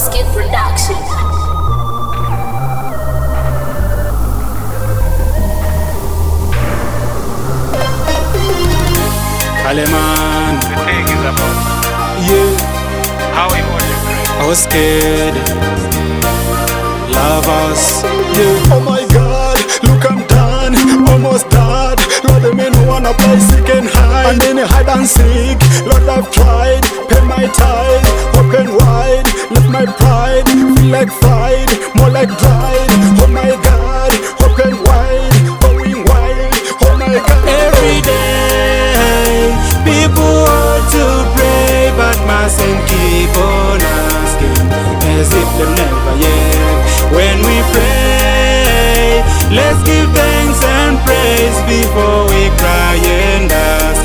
Skid Production. Kaleman, The thing is about yeah, how we want to pray. I was scared. Love us, yeah. Oh my God, look I'm done, almost dead. Lord, the men who wanna play seek and hide, and then hide and seek. Lord, I've tried, pay my tithe, open wide, lift my pride, feel like fried, more like dried. Oh my God, open wide, going wild. Oh my God, Every day, people want to pray, but mustn't keep on asking, as if they never yet. When we pray, let's give thanks and praise before we cry and ask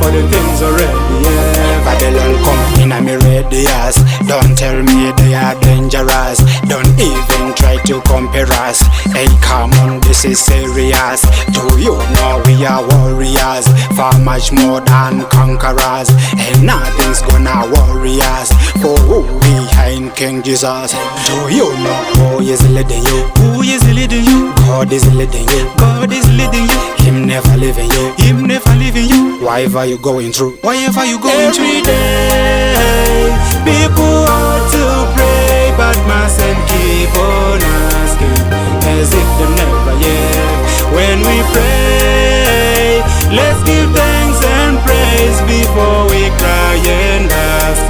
for the things already. Yeah. Babylon come in and me ready as. Don't tell me they are dangerous. Don't even try to compare us. Hey, come on, this is serious. Do you know we are warriors? Far much more than conquerors. And nothing's gonna worry us. For who we are in King Jesus. Do you know who is leading you? Who is leading you? God is leading you. God is leading you. Him never leaving you. Him never leaving you. Whatever you going through. Whatever you going through. Every day, people want to pray, but mustn't keep on asking, as if they never yet. When we pray, let's give thanks and praise before we cry and ask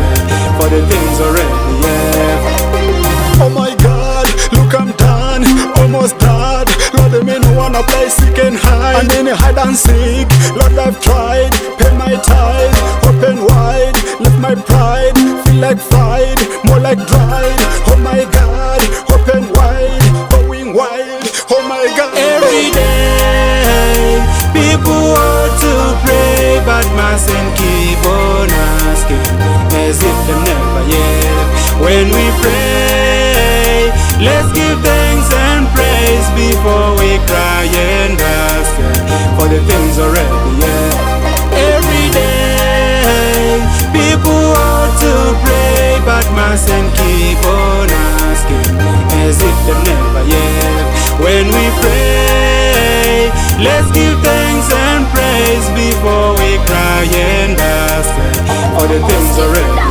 for the things already. Yeah. oh my God, look I'm done, almost dead. Lord, the men who wanna play seek and hide, and then hide and seek. Lord, I've tried, pay my tithe, open wide, lift my pride, feel like fried, more like dried. Oh my God, open wide, going wild. Oh my God, Every day, people want to pray, but mustn't keep on asking, as if they never yet. When we pray, let's give thanks and praise before we cry and ask for the things already. Yeah. Every day, people want to pray, but mustn't keep on asking, as if they never yet. When we pray, let's give thanks and praise before we cry and ask for the things already.